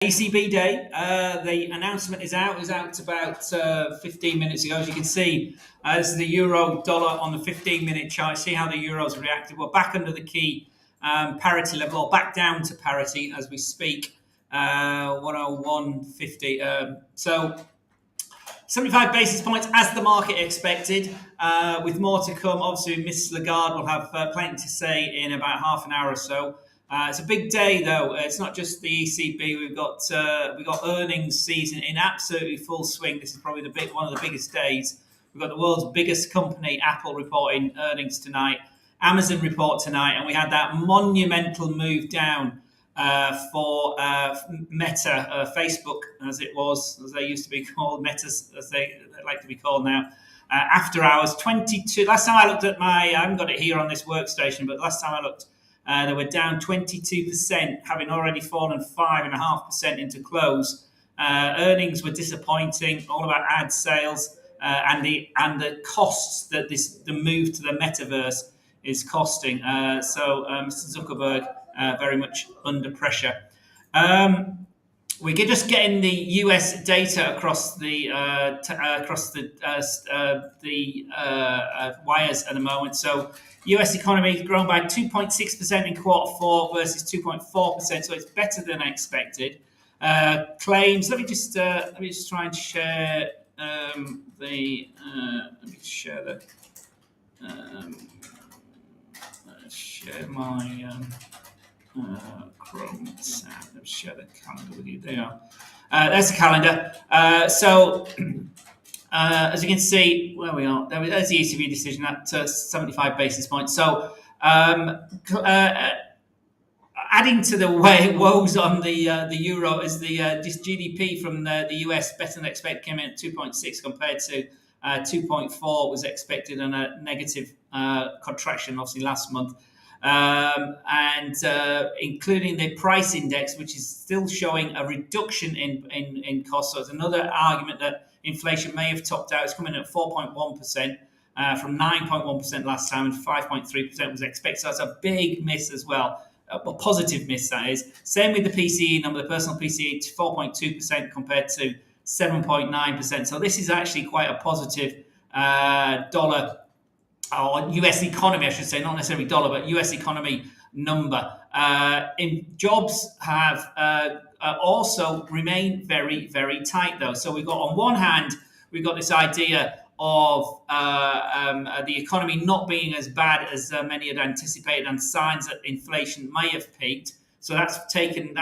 ECB day. The announcement is out. It was out about 15 minutes ago. As you can see, this is the euro dollar on the 15-minute chart. See how the euro's reacted. We're back under the key parity level, or back down to parity as we speak. 101.50. So 75 basis points as the market expected, with more to come. Obviously, Ms. Lagarde will have plenty to say in about half an hour or so. It's a big day, though. It's not just the ECB. We've got earnings season in absolutely full swing. This is probably one of the biggest days. We've got the world's biggest company, Apple, reporting earnings tonight. Amazon report tonight, and we had that monumental move down for Meta, Facebook, as they used to be called, Metas, as they like to be called now. After hours, 22. Last time I looked at I haven't got it here on this workstation, but last time I looked, they were down 22%, having already fallen 5.5% into close. Earnings were disappointing, all about ad sales and the costs that the move to the metaverse is costing. So Mr. Zuckerberg very much under pressure. We're just getting the US data across the wires at the moment. So US economy has grown by 2.6% in quarter four versus 2.4%, so it's better than expected. Claims. Let me just try and share share my Chrome tab. Let's share the calendar with you. There. There's the calendar. So as you can see, where we are, there's the ECB decision at 75 basis points. So adding to the woes on the euro is this GDP from the US better than expected, came in at 2.6 compared to 2.4 was expected, and a negative contraction obviously last month. And including the price index, which is still showing a reduction in costs. So it's another argument that inflation may have topped out. It's coming in at 4.1% from 9.1% last time, and 5.3% was expected. So that's a big miss as well. A positive miss, that is. Same with the PCE number, the personal PCE, 4.2% compared to 7.9%. So this is actually quite a positive dollar, or US economy, I should say, not necessarily dollar, but US economy number. In jobs have also remained very, very tight, though. So we've got, on one hand, we've got this idea of the economy not being as bad as many had anticipated, and signs that inflation may have peaked. So that's adding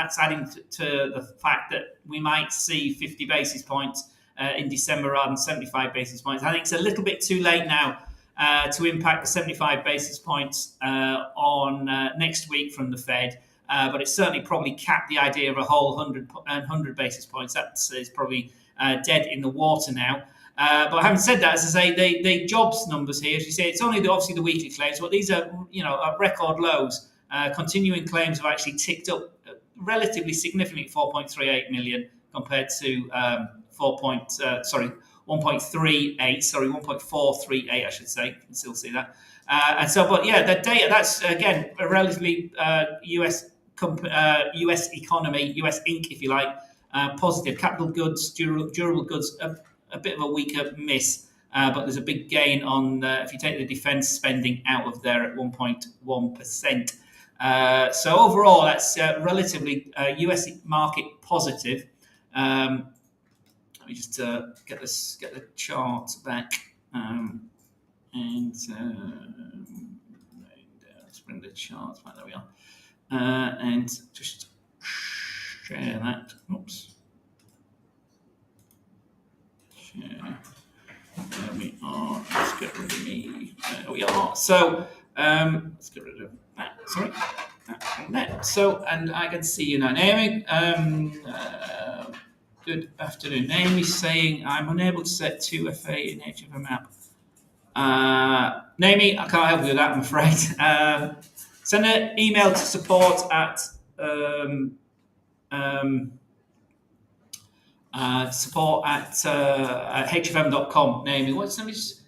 to the fact that we might see 50 basis points in December rather than 75 basis points. I think it's a little bit too late now to impact the 75 basis points on next week from the Fed. But it's certainly probably capped the idea of a whole 100 basis points. That is probably dead in the water now. But having said that, as I say, the jobs numbers here, as you say, it's only obviously the weekly claims, but these are at record lows. Continuing claims have actually ticked up relatively significantly, 4.38 million compared to 1.438, I should say. You can still see that. And so, but yeah, the data, that's again a relatively US economy, US Inc., if you like, positive. Capital goods, durable goods, a bit of a weaker miss, but there's a big gain on if you take the defence spending out of there at 1.1%. So overall, that's relatively US market positive. Let me just get the chart back, let's bring the chart back. There we are, and just share that. Oops. Share. There we are. Let's get rid of me. There we are. So let's get rid of that. Sorry, that from there. So, and I can see you now, Naomi. Good afternoon. Naomi's saying I'm unable to set 2FA in HFM app. Naomi, I can't help you with that, I'm afraid. Send an email to support at HFM.com. Naomi, what's somebody's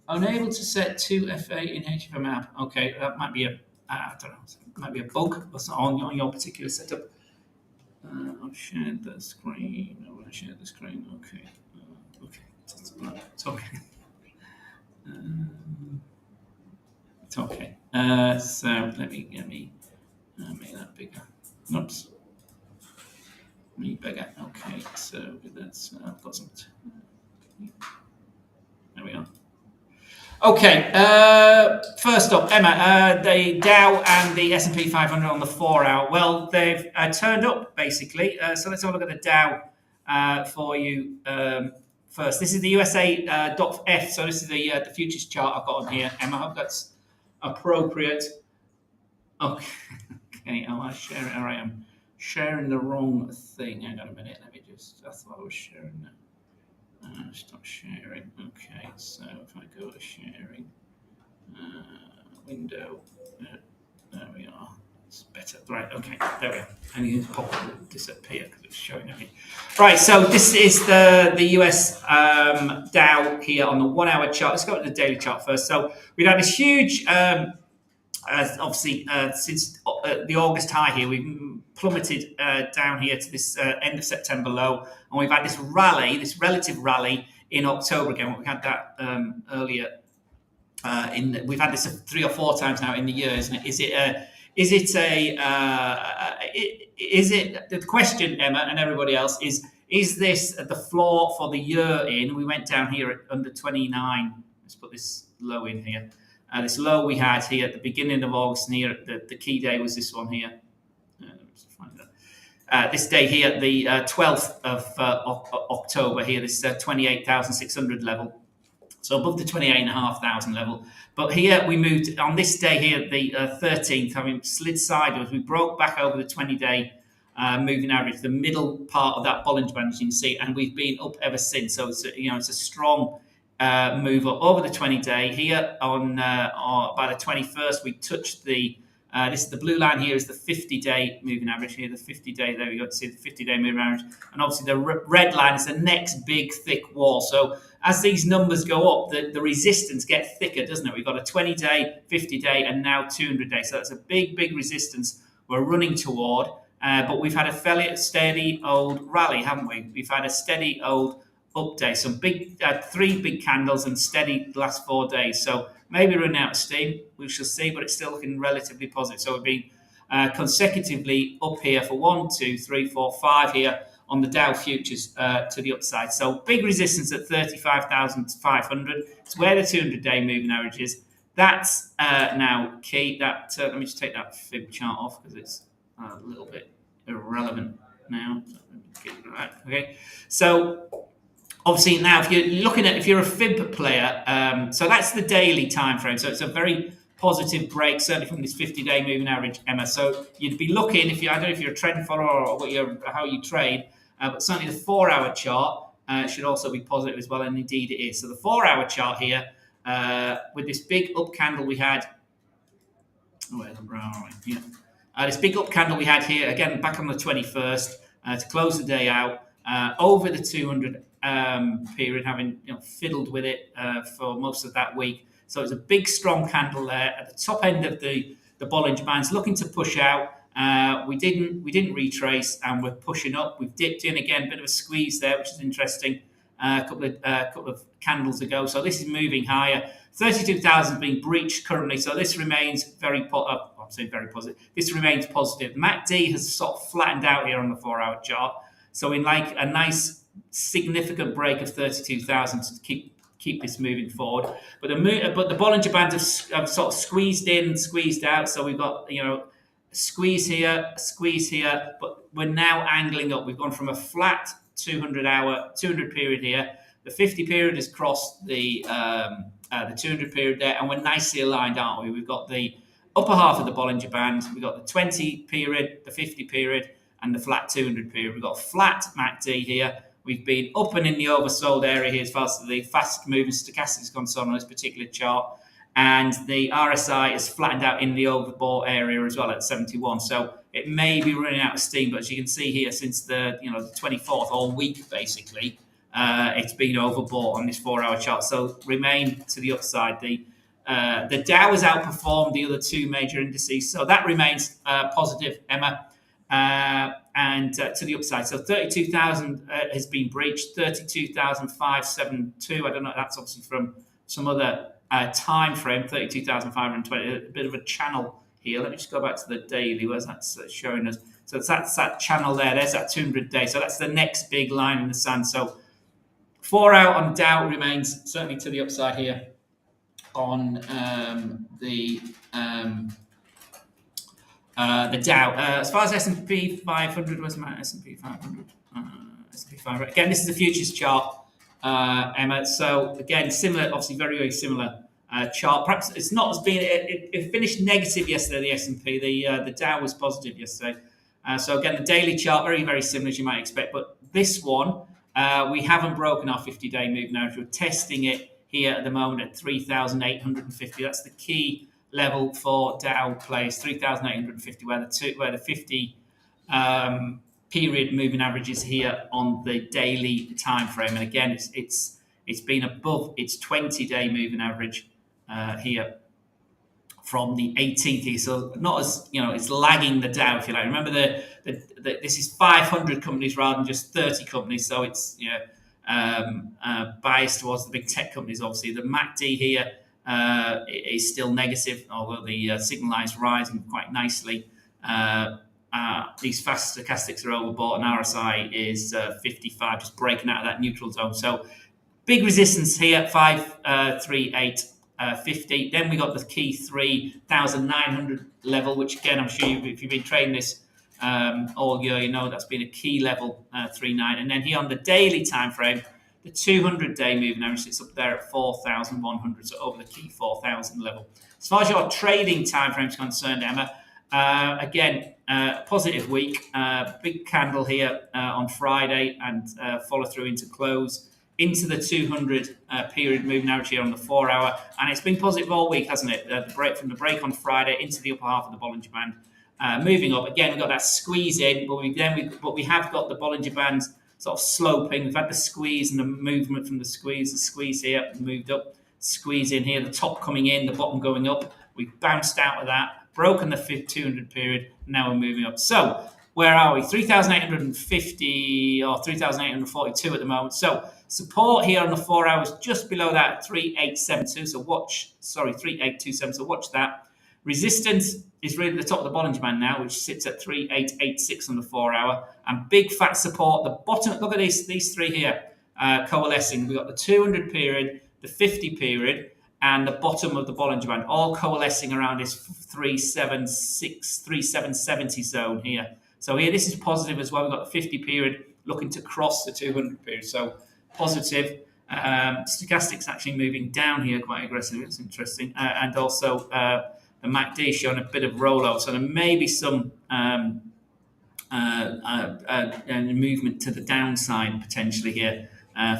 unable to set 2FA in HFM app? Okay, that might be I don't know. It might be a bug on your particular setup. I've shared the screen. I want to share the screen. Okay. Okay. It's okay. It's okay. So let me make that bigger. Oops. Me bigger. Okay. So that's I've got some. There we are. Okay. First up, Emma, the Dow and the S&P 500 on the 4-hour. Well, they've turned up basically. So let's have a look at the Dow for you first. This is the USA .F. So this is the futures chart I've got on here. Emma, I hope that's appropriate. Okay. Okay. Oh, I share it. All right. I'm sharing the wrong thing. Hang on a minute. Let me just. I thought I was sharing that. Stop sharing. Okay, so if I go to sharing, window, there we are. It's better. Right, okay, there we are. And you can pop it disappear because it's showing everything. Right, so this is the US Dow here on the 1-hour chart. Let's go to the daily chart first. So we've had this huge. Obviously, since the August high here, we've plummeted down here to this end of September low, and we've had this rally, this relative rally in October again. We had that earlier. We've had this 3 or 4 times now in the year, isn't it? Is it the question, Emma, and everybody else is this the floor for the year in? We went down here at under 29. Let's put this low in here. This low we had here at the beginning of August, and here the key day was this one here. This day here, the 12th of October here, this 28,600 level. So above the 28,500 level. But here we moved, on this day here, the 13th, having slid sideways, we broke back over the 20-day moving average, the middle part of that Bollinger Band, as you can see, and we've been up ever since. So it's a strong move up over the 20-day. Here on by the 21st, we touched the this is the blue line here is the 50-day moving average here, the 50-day, there we go, to see the 50-day moving average. And obviously the red line is the next big thick wall. So as these numbers go up, the resistance gets thicker, doesn't it? We've got a 20-day, 50-day, and now 200-day. So that's a big, big resistance we're running toward. But we've had a fairly steady old rally, haven't we? We've had a steady old up day. Some big, 3 big candles and steady the last 4 days. So maybe running out of steam. We shall see, but it's still looking relatively positive. So we've been consecutively up here for 1, 2, 3, 4, 5 here on the Dow futures to the upside. So big resistance at 35,500. It's where the 200-day moving average is. That's now key. That let me just take that fib chart off because it's a little bit irrelevant now. Okay, so obviously now if you're a fib player, so that's the daily time frame. So it's a very positive break, certainly from this 50-day moving average, Emma. So you'd be looking, I don't know if you're a trend follower or how you trade, but certainly the 4-hour chart should also be positive as well, and indeed it is. So the 4-hour chart here, with this big up candle we had, this big up candle we had here, again, back on the 21st, to close the day out, over the 200 period, having fiddled with it for most of that week. So it's a big, strong candle there at the top end of the Bollinger Bands, looking to push out. We didn't retrace, and we're pushing up. We've dipped in again, bit of a squeeze there, which is interesting. A couple of candles ago. So this is moving higher. 32,000 being breached currently. So this remains very positive. This remains positive. MACD has sort of flattened out here on the 4-hour chart. So in like a nice significant break of 32,000 to keep this moving forward. But the Bollinger Bands have sort of squeezed in, squeezed out. So we've got squeeze here, but we're now angling up. We've gone from a flat 200 period here. The 50 period has crossed the 200 period there, and we're nicely aligned, aren't we? We've got the upper half of the Bollinger Band. We've got the 20 period, the 50 period, and the flat 200 period. We've got flat MACD here. We've been up and in the oversold area here as far as the fast-moving stochastic is concerned on this particular chart. And the RSI is flattened out in the overbought area as well at 71. So it may be running out of steam, but as you can see here, since the 24th, all week basically, it's been overbought on this 4-hour chart. So remain to the upside. The Dow has outperformed the other 2 major indices, so that remains positive, Emma. and to the upside. So 32,000 has been breached, 32,572. I don't know, that's obviously from some other time frame, 32,520, a bit of a channel here. Let me just go back to the daily, where's that showing us? So that's that channel there, there's that 200 day. So that's the next big line in the sand. So 4 out on Dow remains certainly to the upside here on the Dow. As far as S&P 500, where's my S&P 500? S&P 500. Again, this is a futures chart, Emma. So again, similar, obviously very, very similar chart. Perhaps it's not as being, it finished negative yesterday, the S&P. The Dow was positive yesterday. So again, the daily chart, very, very similar as you might expect. But this one, we haven't broken our 50-day moving average. We're testing it here at the moment at 3,850. That's the key level for Dow plays, 3,850, where the 50 period moving average is here on the daily time frame. And again, it's been above its 20-day moving average here from the 18th here. So not as, it's lagging the Dow, if you like. Remember, this is 500 companies rather than just 30 companies. So it's biased towards the big tech companies, obviously. The MACD here is still negative, although the signal line is rising quite nicely. These fast stochastics are overbought, and RSI is 55, just breaking out of that neutral zone. So big resistance here, 538.50. Then we got the key 3,900 level, which again, I'm sure if you've been trading this all year, you know that's been a key level, 3.9. And then here on the daily time frame, the 200-day moving average sits up there at 4,100, so over the key 4,000 level. As far as your trading time frame is concerned, Emma, again, positive week. Big candle here on Friday and follow through into close into the 200 period moving average here on the 4 hour, and it's been positive all week, hasn't it? From the break on Friday into the upper half of the Bollinger Band, moving up. Again, we've got that squeeze in, but we have got the Bollinger Band sort of sloping. We've had the squeeze and the movement from the squeeze here, moved up, squeeze in here, the top coming in, the bottom going up. We've bounced out of that, broken the 200 period, now we're moving up. So where are we? 3,850 or 3,842 at the moment. So support here on the 4 hours just below that, 3,872. So 3,827. So watch that. Resistance is really the top of the Bollinger Band now, which sits at 3,886 on the 4 hour. And big fat support. The bottom, look at these three here coalescing. We've got the 200 period, the 50 period, and the bottom of the Bollinger Band, all coalescing around this 3,770 zone here. So here, this is positive as well. We've got the 50 period looking to cross the 200 period. So positive. Stochastics actually moving down here quite aggressively. It's interesting. And also the MACD showing a bit of rollover. So there may be some movement to the downside potentially here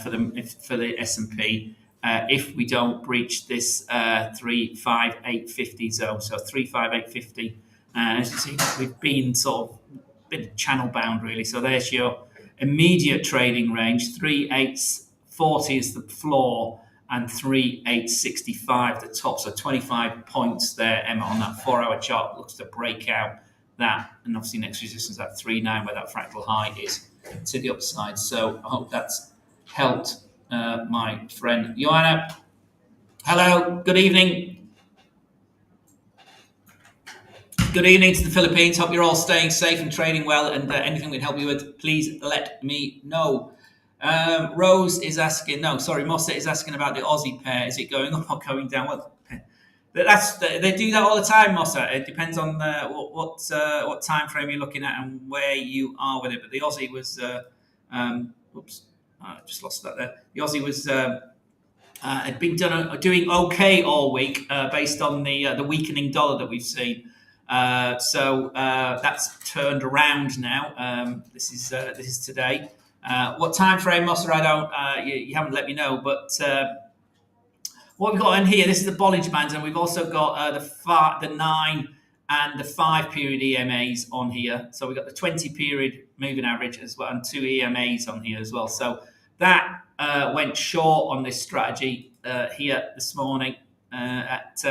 for the S&P. If we don't breach this 35850 zone, so 35850, as you see, we've been sort of a bit channel bound really. So there's your immediate trading range. 3,840 is the floor, and 3,865 the top. So 25 points there, Emma, on that 4 hour chart. Looks to break out that, and obviously next resistance at 3.9 where that fractal high is to the upside. So I hope that's helped. My friend Joanna. Hello, good evening. Good evening to the Philippines. Hope you're all staying safe and trading well, and anything we can help you with, please let me know. Mossa is asking about the Aussie pair. Is it going up or going down? Well, they do that all the time, Mossa. It depends on what time frame you're looking at and where you are with it. But the Aussie was, I just lost that there. The Aussie was had been doing okay all week based on the weakening dollar that we've seen. So that's turned around now. This is today. What time frame, Mossa? I don't. You haven't let me know. But what we've got in here, this is the Bollinger Bands, and we've also got the 9 and the 5 period EMAs on here. So we've got the 20 period moving average as well, and 2 EMAs on here as well. So that went short on this strategy here this morning at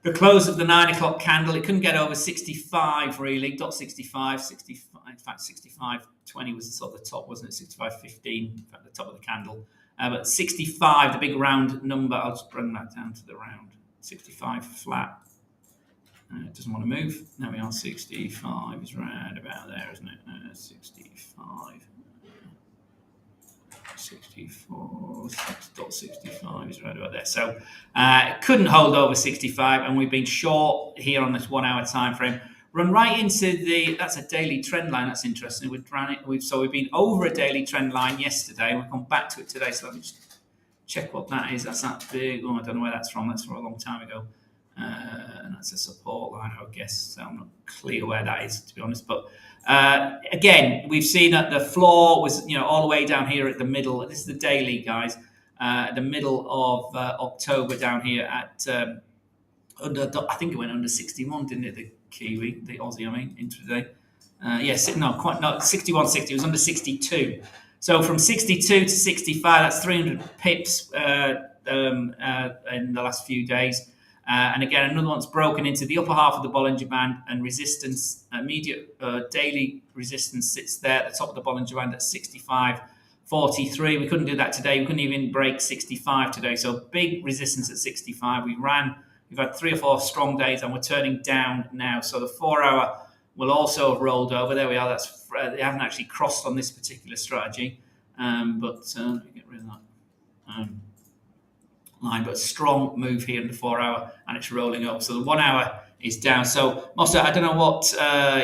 The close of the 9 o'clock candle, it couldn't get over 65 really, dot 65, 65, in fact 65.20 was sort of the top, wasn't it? 65.15, in fact the top of the candle. But 65, the big round number, I'll just bring that down to the round, 65 flat. It doesn't want to move. Now we are 65 is right about there, isn't it? 65. 64, 6.65 is right about there. So it couldn't hold over 65, and we've been short here on this 1 hour time frame. Run right into that's a daily trend line. That's interesting. We've been over a daily trend line yesterday. We've gone back to it today. So let me just check what that is. That's that big. Oh, I don't know where that's from. That's from a long time ago. And that's a support line, I guess. So I'm not clear where that is, to be honest. But again, we've seen that the floor was, all the way down here at the middle. This is the daily, guys. At the middle of October down here at I think it went under 61, didn't it? The Kiwi, the Aussie, intraday. Yes, no, quite not 61.60. It was under 62. So from 62 to 65, that's 300 pips in the last few days. And again, another one's broken into the upper half of the Bollinger Band, and resistance, immediate daily resistance sits there at the top of the Bollinger Band at 65.43. We couldn't do that today. We couldn't even break 65 today. So big resistance at 65. We've had 3 or 4 strong days, and we're turning down now. So the 4 hour will also have rolled over. There we are. They haven't actually crossed on this particular strategy. But let me get rid of that. Line, but strong move here in the 4 hour, and it's rolling up. So the 1 hour is down. So Mossa, I don't know what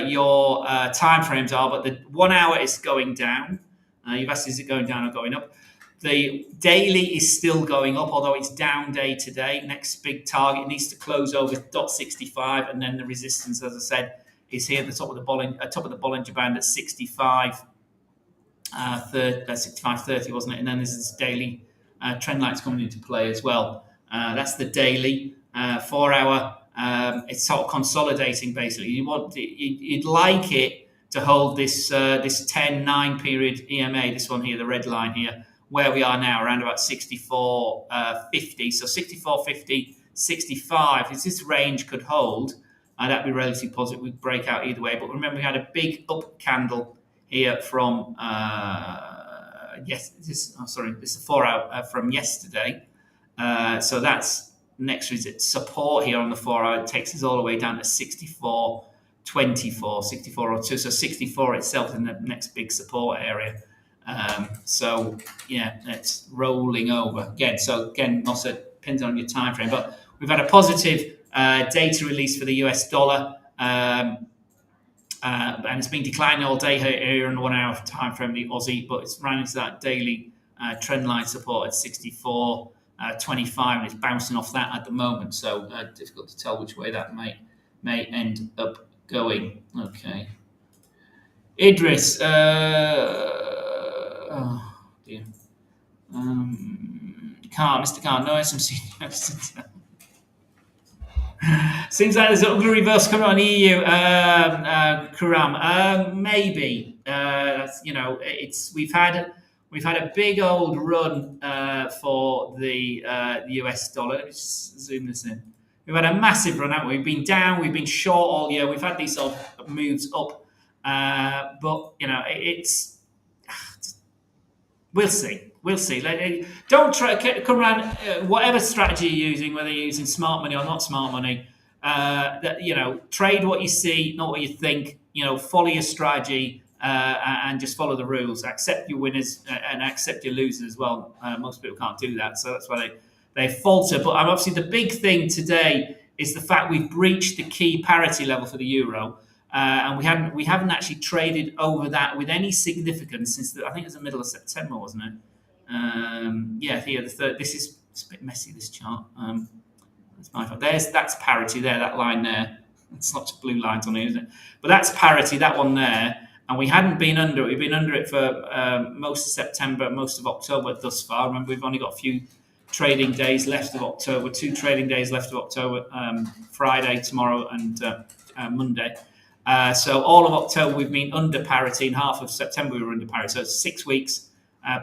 your time frames are, but the 1 hour is going down. You've asked, is it going down or going up? The daily is still going up, although it's down day to day. Next big target needs to close over dot 65, and then the resistance, as I said, is here at the top of the Bollinger Band at 65.30, wasn't it? And then this is daily. Trend line's coming into play as well. That's the daily 4 hour. It's sort of consolidating basically. You'd like it to hold this 10-9 period EMA. This one here, the red line here, where we are now, around about 64.50. So 64.50, 65. If this range could hold, that'd be relatively positive. We'd break out either way. But remember, we had a big up candle here from. This is a 4 hour from yesterday. So that's next visit support here on the 4 hour. It takes us all the way down to 64.24, 64.02. So 64 itself in the next big support area. So yeah, it's rolling over again. So again, also depends on your time frame. But we've had a positive data release for the US dollar. And it's been declining all day here in the 1 hour time frame, the Aussie, but it's ran into that daily trend line support at 64.25, and it's bouncing off that at the moment. So difficult to tell which way that may end up going. Okay, Idris. Oh dear. Mr. Khan, no SMC. Seems like there's an ugly reverse coming on EU, Kuram. Maybe we've had a big old run for the US dollar. Let me just zoom this in. We've had a massive run, haven't we? We've been down, we've been short all year. We've had these sort of moves up, but it's. We'll see. Don't try come around. Whatever strategy you're using, whether you're using smart money or not smart money, trade what you see, not what you think. Follow your strategy and just follow the rules. Accept your winners and accept your losers as well. Most people can't do that, so that's why they falter. But obviously, the big thing today is the fact we've breached the key parity level for the euro. And we haven't actually traded over that with any significance since I think it was the middle of September, wasn't it? Here the third. It's a bit messy, this chart. That's my fault. That's parity there, that line there. It's lots of blue lines on here, isn't it? But that's parity, that one there. And we hadn't been under it. We've been under it for most of September, most of October thus far. Remember, we've only got a few trading days left of October, 2 trading days left of October, Friday, tomorrow, and Monday. So all of October we've been under parity, and half of September we were under parity. So it's 6 weeks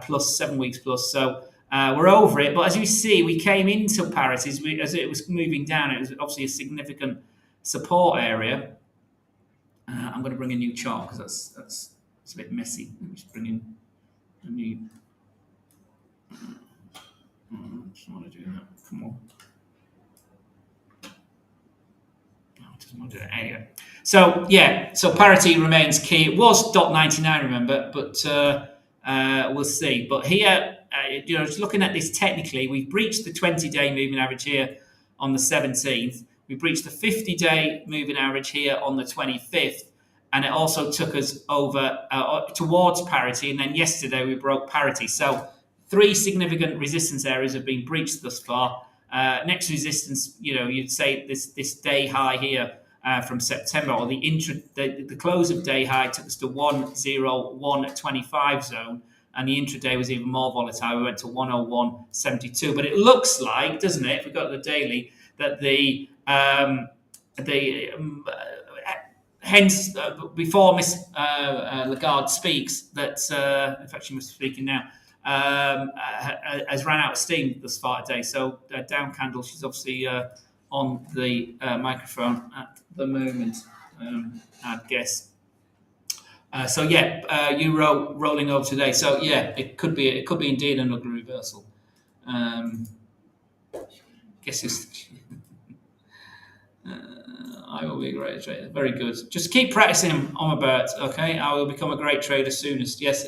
plus, 7 weeks plus. So We're over it, but as you see, we came into parity as it was moving down. It was obviously a significant support area. I'm going to bring a new chart because that's it's a bit messy. Let me just bring in a new. I just want to do that. Come on. Anyway, so yeah, so parity remains key. It was .99, remember, but we'll see. But here, just looking at this technically, we've breached the 20-day moving average here on the 17th. We breached the 50-day moving average here on the 25th, and it also took us over towards parity. And then yesterday we broke parity. So 3 significant resistance areas have been breached thus far. Next resistance, you'd say this day high here from September, or the close of day high took us to 101.25 zone, and the intraday was even more volatile. We went to 101.72. But it looks like, doesn't it, if we go to the daily, that hence before Miss Lagarde speaks, that in fact she must be speaking now. Has ran out of steam thus far today. So down candle, she's obviously on the microphone at the moment, I'd guess. So yeah, euro rolling over today. So yeah, it could be indeed another reversal. Guess it's. I will be a great trader. Very good. Just keep practicing on about. Okay, I will become a great trader soonest. Yes,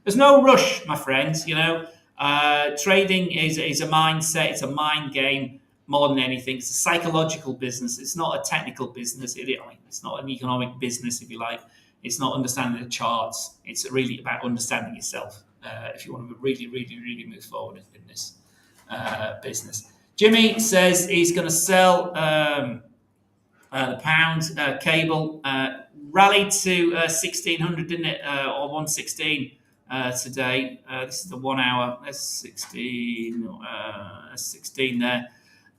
there's no rush, my friends. Trading is a mindset. It's a mind game more than anything. It's a psychological business. It's not a technical business. It's not an economic business, if you like. It's not understanding the charts. It's really about understanding yourself. If you want to really, really, really move forward in this business. Jimmy says he's going to sell. The pound cable rallied to 1600, didn't it? Or 116 today. This is the 1 hour. That's 16. 16 there.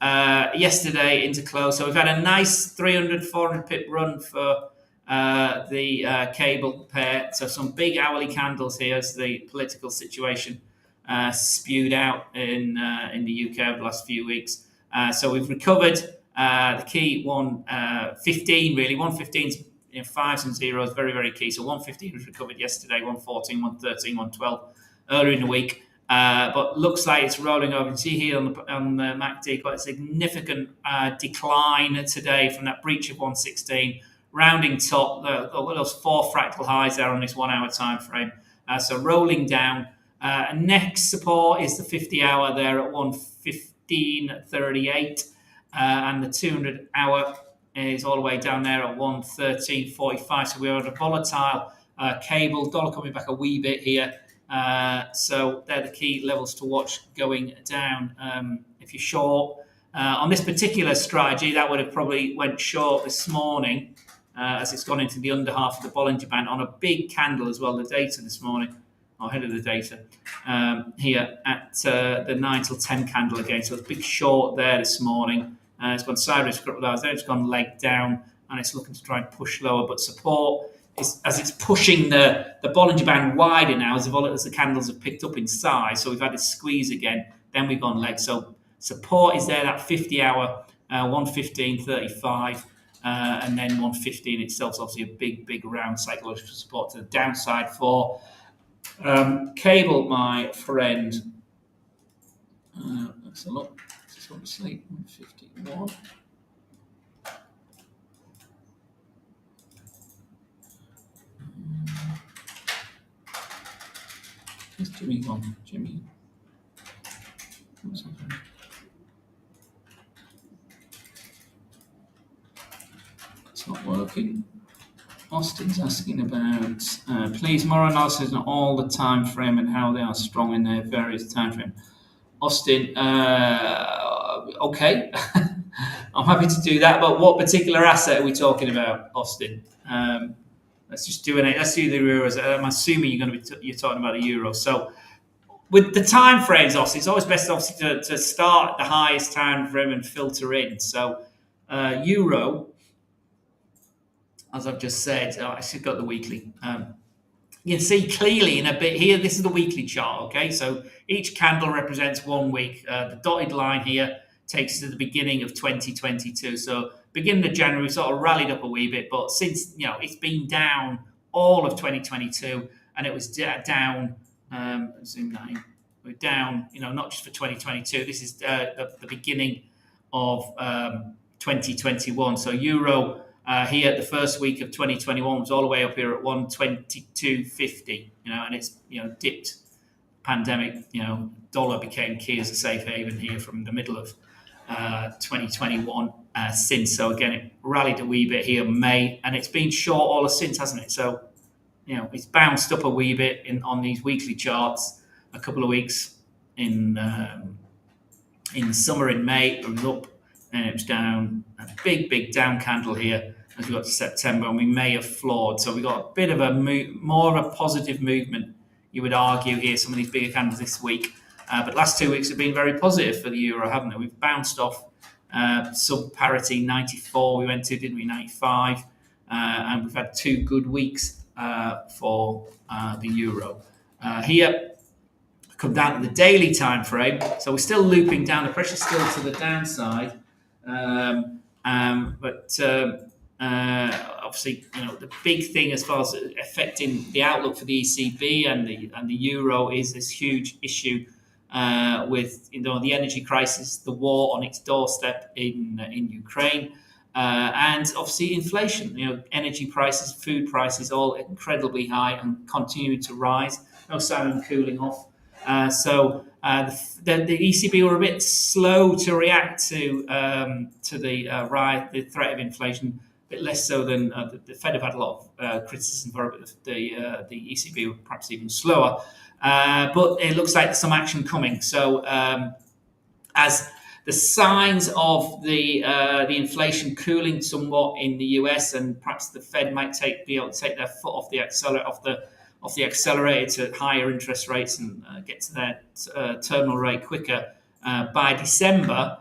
Yesterday into close. So we've had a nice 300, 400 pip run for the cable pair. So some big hourly candles here as the political situation spewed out in the UK over the last few weeks. So we've recovered. The key 115 really. 115's 5s and 0s, very, very key. So 115 was recovered yesterday, 114, 113, 112 earlier in the week. But looks like it's rolling over. You can see here on the MACD quite a significant decline today from that breach of 116, rounding top. Those 4 fractal highs there on this 1 hour time frame. So rolling down. Next support is the 50 hour there at 115.38. And the 200 hour is all the way down there at 113.45. So we're on a volatile cable. Dollar coming back a wee bit here. So they're the key levels to watch going down. If you're short on this particular strategy, that would have probably went short this morning as it's gone into the under half of the Bollinger Band on a big candle as well. The data this morning, or ahead of the data, here at the 9 till 10 candle again. So it's a big short there this morning. It's gone sideways for a couple of hours. Then it's gone leg down, and it's looking to try and push lower. But support is as it's pushing the Bollinger Band wider now as the candles have picked up in size. So we've had this squeeze again. Then we've gone leg. So support is there, that 50 hour, 115.35, and then 115 itself is obviously a big round psychological support to the downside for cable, my friend. Let's have a look. Obviously 151. Where's Jimmy gone? Jimmy. What's happening? It's not working. Austin's asking about please more analysis on all the time frame and how they are strong in their various time frame. Austin, okay, I'm happy to do that. But what particular asset are we talking about, Austin? Let's just do it. Let's do the euros. I'm assuming you're talking about the euro. So with the time frames, Austin, it's always best obviously to start at the highest time frame and filter in. So euro, as I've just said, I actually got the weekly. you can see clearly in a bit here. This is the weekly chart. Okay, so each candle represents 1 week. The dotted line here takes us to the beginning of 2022. So beginning of January, we sort of rallied up a wee bit, but since it's been down all of 2022, and it was down. Zoom that in. We're down. Not just for 2022. This is the beginning of 2021. So euro. Here, the first week of 2021 was all the way up here at 122.50, and it's dipped. Pandemic, dollar became key as a safe haven here from the middle of 2021 since. So again, it rallied a wee bit here in May, and it's been short all since, hasn't it? So it's bounced up a wee bit on these weekly charts. A couple of weeks in the summer in May, it was up. And it was down, a big down candle here as we got to September, and we may have floored. So we got a bit of more of a positive movement, you would argue here, some of these bigger candles this week. But last 2 weeks have been very positive for the euro, haven't they? We've bounced off sub parity 94, we went to, didn't we, 95. And we've had 2 good weeks for the euro. Here, come down to the daily time frame. So we're still looping down, the pressure's still to the downside. But obviously, the big thing as far as affecting the outlook for the ECB and the euro is this huge issue with the energy crisis, the war on its doorstep in Ukraine, and obviously inflation. Energy prices, food prices, all incredibly high and continuing to rise. No sign of cooling off. So the ECB were a bit slow to react to the threat of inflation, a bit less so than the Fed have had a lot of criticism for it, but the ECB were perhaps even slower. But it looks like there's some action coming. So as the signs of the inflation cooling somewhat in the US, and perhaps the Fed might be able to take their foot off the accelerator to higher interest rates and get to their terminal rate quicker by December.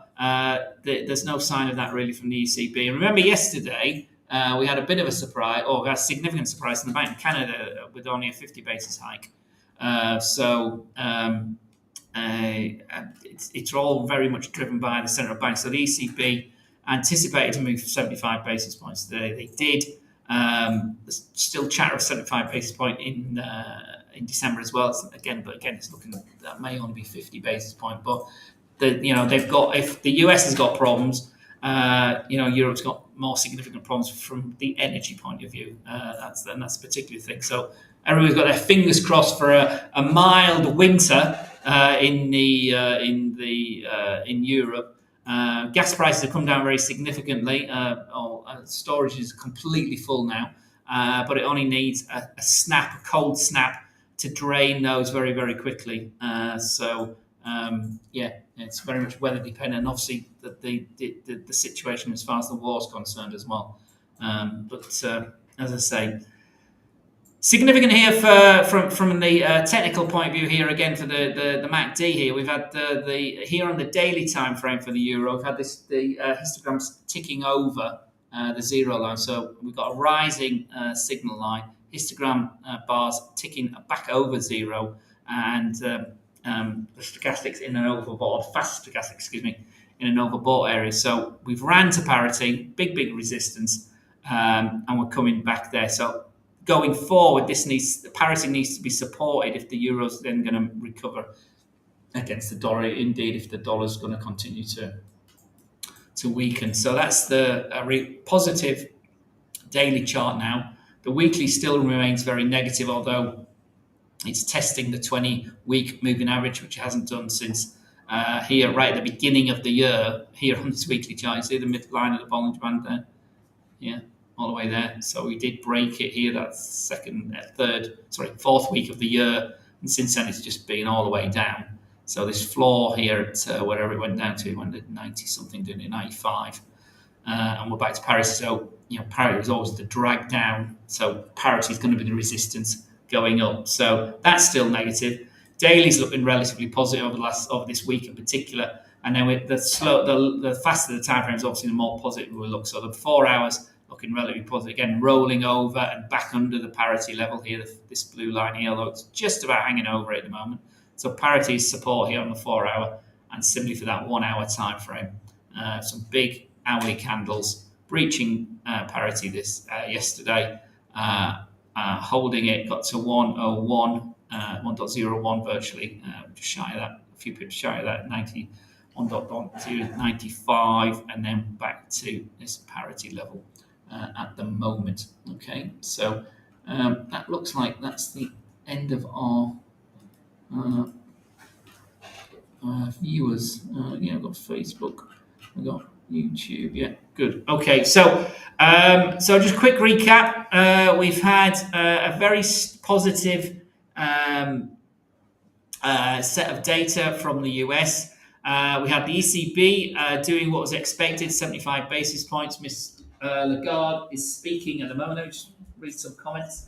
There's no sign of that really from the ECB. And remember yesterday, we had a bit of a surprise, or a significant surprise in the Bank of Canada with only a 50 basis hike. It's all very much driven by the central bank. So the ECB anticipated to move 75 basis points today. They did. There's still chatter of 75 basis point in December as well. But again, it's looking that may only be 50 basis point. But they've got, if the US has got problems, Europe's got more significant problems from the energy point of view. That's a particular thing. So everyone's got their fingers crossed for a mild winter in Europe. Gas prices have come down very significantly. Storage is completely full now, but it only needs a cold snap, to drain those very, very quickly. It's very much weather dependent, and obviously the situation as far as the war is concerned as well. But as I say, significant here from the technical point of view here again for the MACD here. We've had here on the daily time frame for the euro, we've had the histograms ticking over the zero line. So we've got a rising signal line, histogram bars ticking back over zero, and the stochastics in an overbought, fast stochastics, in an overbought area. So we've ran to parity, big resistance, and we're coming back there. So going forward, parity needs to be supported if the euro's then going to recover against the dollar. Indeed, if the dollar's going to continue to weaken. So that's the positive daily chart now. The weekly still remains very negative, although it's testing the 20-week moving average, which it hasn't done since here right at the beginning of the year. Here on this weekly chart, you see the midline of the Bollinger Band there? Yeah, all the way there. So we did break it here. That's fourth week of the year, and since then it's just been all the way down. So this floor here at wherever it went down to, it went at 90 something, didn't it? 95, and we're back to parity. So parity was always the drag down. So parity is going to be the resistance going up. So that's still negative. Daily's looking relatively positive over this week in particular. And then with the faster the time frame is, obviously the more positive we look. So the 4 hours looking relatively positive. Again, rolling over and back under the parity level here, this blue line here, although it's just about hanging over it at the moment. So parity is support here on the 4 hour, and similarly for that 1 hour time frame. Some big hourly candles breaching parity this yesterday, holding it, got to 101, 1.01 virtually, just shy of that, a few pips shy of that, 91.95, and then back to this parity level at the moment. Okay, so that looks like that's the end of our viewers. Yeah, I've got Facebook, I've got YouTube. Yeah, good. Okay, so just a quick recap. We've had a very positive set of data from the US. We had the ECB doing what was expected, 75 basis points. Miss Lagarde is speaking at the moment. Let me just read some comments.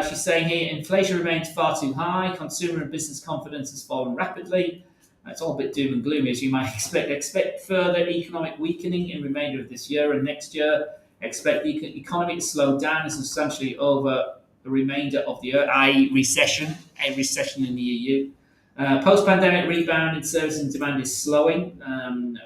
She's saying here, inflation remains far too high. Consumer and business confidence has fallen rapidly. It's all a bit doom and gloomy, as you might expect. Expect further economic weakening in the remainder of this year and next year. Expect the economy to slow down substantially over the remainder of the year, i.e. recession, a recession in the EU. Post-pandemic rebound in services and demand is slowing.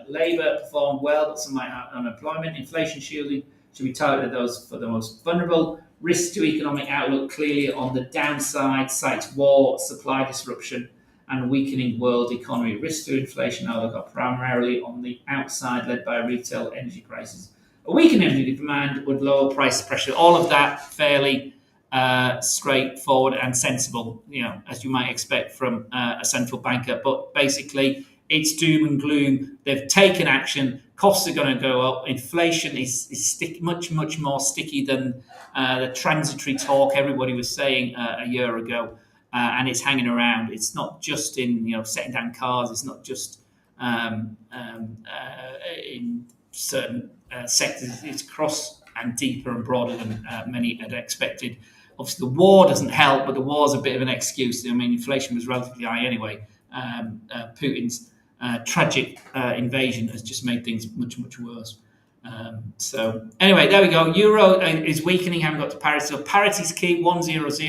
Labour performed well, but some might have unemployment. Inflation shielding should be targeted at those for the most vulnerable. Risk to economic outlook clearly on the downside, cites war, supply disruption, and weakening world economy. Risk to inflation outlook are primarily on the outside, led by retail energy prices. A weakened energy demand would lower price pressure. All of that fairly straightforward and sensible, as you might expect from a central banker. But basically, it's doom and gloom. They've taken action. Costs are going to go up. Inflation is much more sticky than the transitory talk everybody was saying a year ago. And it's hanging around. It's not just in setting down cars. It's not just in certain sectors. It's across and deeper and broader than many had expected. Obviously, the war doesn't help, but the war is a bit of an excuse. I mean, inflation was relatively high anyway. Putin's tragic invasion has just made things much worse. So anyway, there we go. Euro is weakening. Haven't got to parity. So parity's key 100. Let's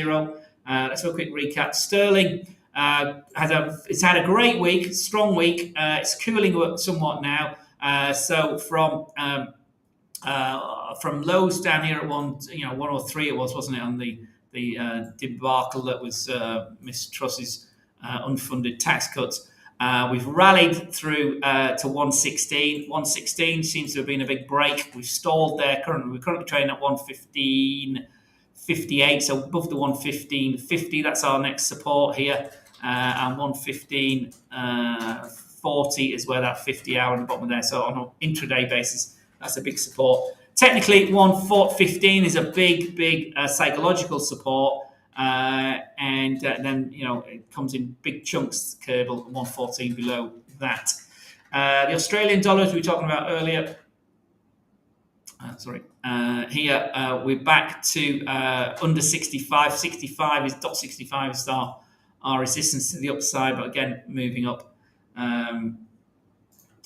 do a quick recap. Sterling it's had a great week, strong week. It's cooling somewhat now. So from lows down here at 103 it wasn't it, on the debacle that was Miss Truss's unfunded tax cuts. We've rallied through to 116. 116 seems to have been a big break. We've stalled there. We're currently trading at 115.58, so above the 115.50. That's our next support here. And 115.40 is where that 50 hour on the bottom there. So on an intraday basis, that's a big support. Technically, 115 is a big psychological support. And then it comes in big chunks. Cable 114 below that. The Australian dollars we were talking about earlier. Here we're back to under 65. 65 is .65 is our resistance to the upside, but again moving up.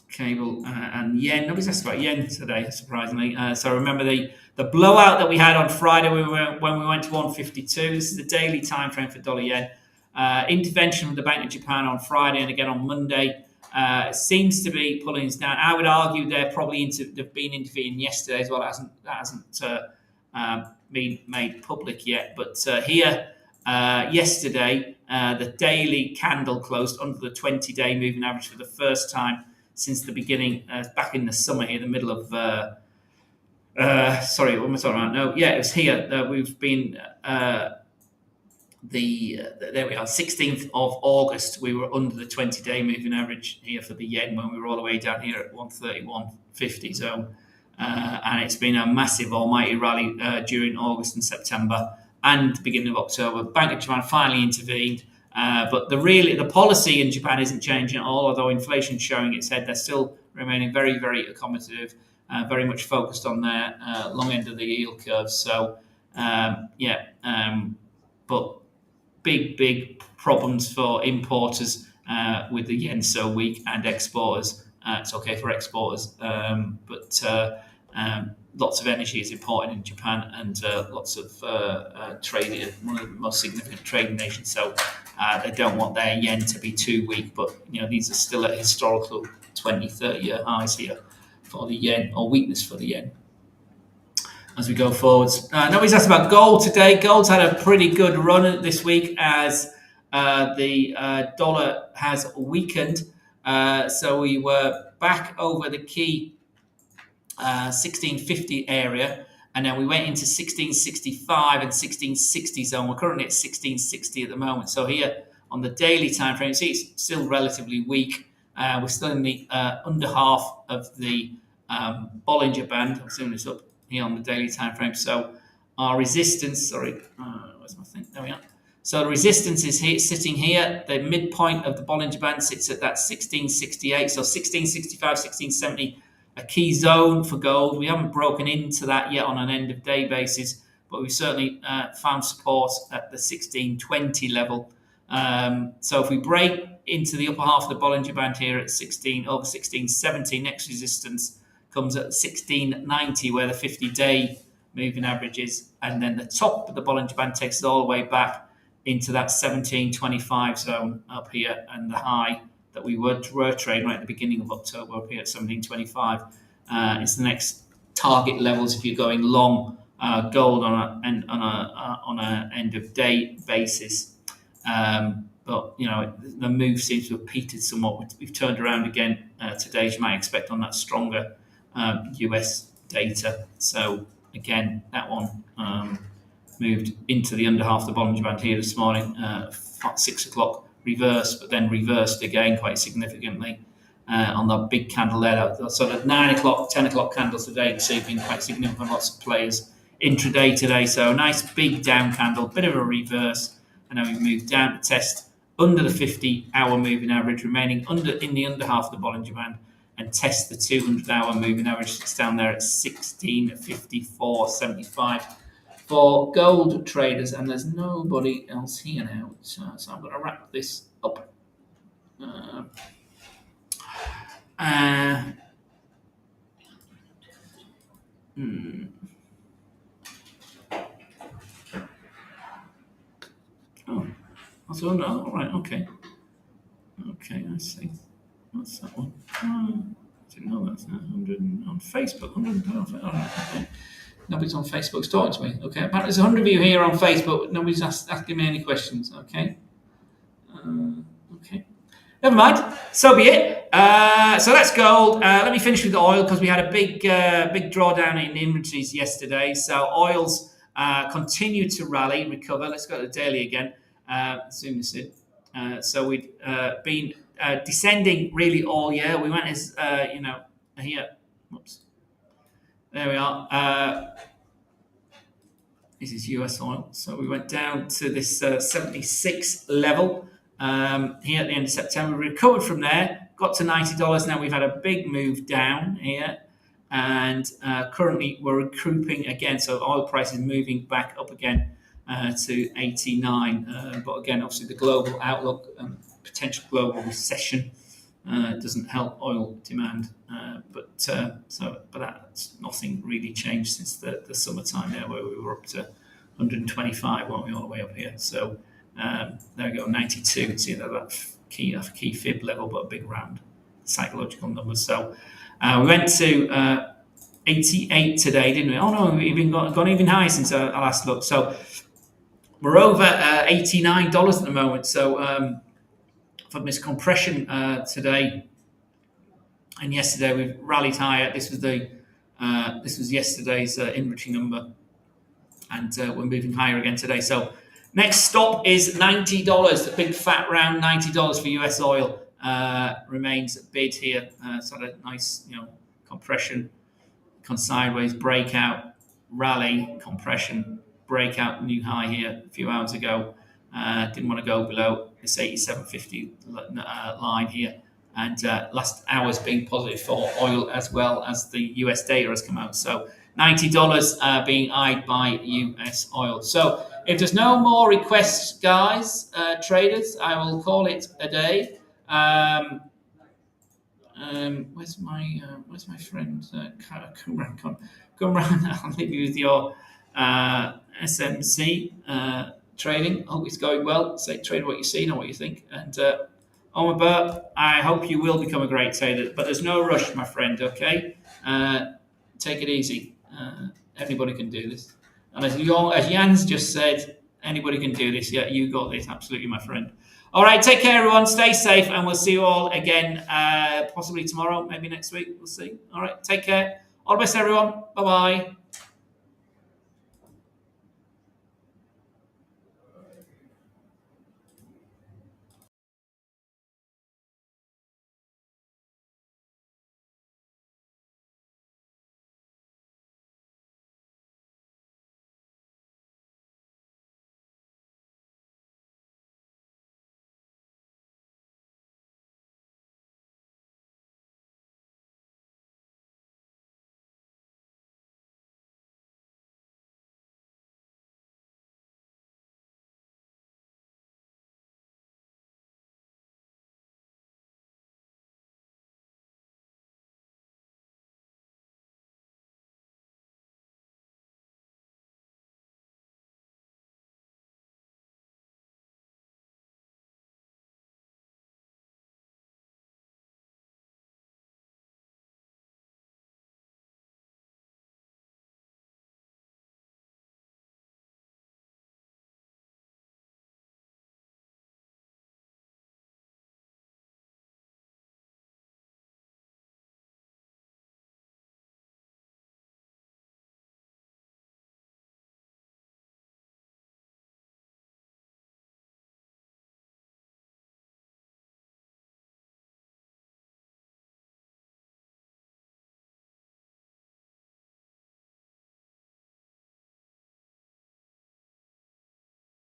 Cable and yen. Nobody's asked about yen today, surprisingly. So remember the blowout that we had on Friday when we went to 152. This is the daily time frame for dollar yen. Intervention from the Bank of Japan on Friday and again on Monday seems to be pulling us down. I would argue they've been intervening yesterday as well. That hasn't been made public yet. But here yesterday, the daily candle closed under the 20-day moving average for the first time since the beginning, back in the summer here, the middle of, what am I talking about? No, yeah, it was here. We've been, there we are, 16th of August, we were under the 20-day moving average here for the yen when we were all the way down here at 131.50. So, and it's been a massive almighty rally during August and September and beginning of October. Bank of Japan finally intervened. But the policy in Japan isn't changing at all, although inflation's showing its head. They're still remaining very, very accommodative, very much focused on their long end of the yield curve. So, but big problems for importers with the yen so weak, and exporters. It's okay for exporters, but Lots of energy is imported in Japan, and lots of trade, one of the most significant trading nations. So they don't want their yen to be too weak. But these are still at historical 20, 30-year highs here for the yen, or weakness for the yen. As we go forwards, nobody's asked about gold today. Gold's had a pretty good run this week as the dollar has weakened. So we were back over the key 1650 area, and then we went into 1665 and 1660 zone. We're currently at 1660 at the moment. So here on the daily time frame, see, it's still relatively weak. We're still in the under half of the Bollinger Band. I'm zooming this up here on the daily time frame. So our resistance, where's my thing? There we are. So the resistance is here, sitting here. The midpoint of the Bollinger Band sits at that 1668. So 1665, 1670. A key zone for gold. We haven't broken into that yet on an end of day basis, but we've certainly found support at the 1620 level. So if we break into the upper half of the Bollinger Band here at over 1670, next resistance comes at 1690, where the 50-day moving average is, and then the top of the Bollinger Band takes us all the way back into that 1725 zone up here, and the high that we were trading right at the beginning of October up here at 1725. It's the next target levels if you're going long gold on a end of day basis. But the move seems to have petered somewhat. We've turned around again today, as you might expect, on that stronger US data. So again, that one moved into the under half of the Bollinger Band here this morning, 6 o'clock. Reversed, but then reversed again quite significantly on that big candle there. So the 9 o'clock, 10 o'clock candles today this evening, quite significant. Lots of players intraday today. So a nice big down candle, bit of a reverse, and then we move down to test under the 50-hour moving average, remaining in the under half of the Bollinger Band, and test the 200-hour moving average. It's down there at 1654.75. For gold traders, and there's nobody else here now, so I'm going to wrap this up. Oh, also no. All right, okay, I see. What's that one? I didn't know that's 100 on Facebook. 100 on Facebook. All right, okay. Nobody's on Facebook talking to me. Okay, apparently there's 100 of you here on Facebook. Nobody's asking me any questions. Okay. Okay. Never mind. So be it. So that's gold. Let me finish with the oil because we had a big drawdown in inventories yesterday. So oils continue to rally, recover. Let's go to the daily again. Zoom this in. So we've been descending really all year. We went as here. Whoops. There we are. This is US oil. So we went down to this 76 level here at the end of September. We recovered from there, got to $90. Now we've had a big move down here. And currently we're recouping again. So oil price is moving back up again to 89. But again, obviously the global outlook, potential global recession doesn't help oil demand, but that's nothing really changed since the summertime there, where we were up to 125, weren't we, all the way up here? So there we go, 92. See that key fib level, but a big round psychological numbers. So we went to 88 today, didn't we? Oh no, we've even gone even higher since our last look. So we're over $89 at the moment. So from this compression today and yesterday, we've rallied higher. This was yesterday's inventory number, and we're moving higher again today. So next stop is $90. The big fat round $90 for US oil remains at bid here. Sort of nice, compression, sideways breakout, rally, compression, breakout, new high here a few hours ago. Didn't want to go below this 87.50 line here, and last hour's been positive for oil as well as the US data has come out. So $90 being eyed by US oil. So if there's no more requests, guys, traders, I will call it a day. Where's my friend Kumran? Kumran, I'll leave you with your SMC trading. Hope it's going well. Say trade what you see, not what you think. And Omar Burt, I hope you will become a great trader, but there's no rush, my friend. Okay, take it easy. Anybody can do this, and as Jan's just said, anybody can do this. Yeah, you got this. Absolutely, my friend. All right, take care, everyone. Stay safe, and we'll see you all again, possibly tomorrow, maybe next week. We'll see. All right, take care. All the best, everyone. Bye bye.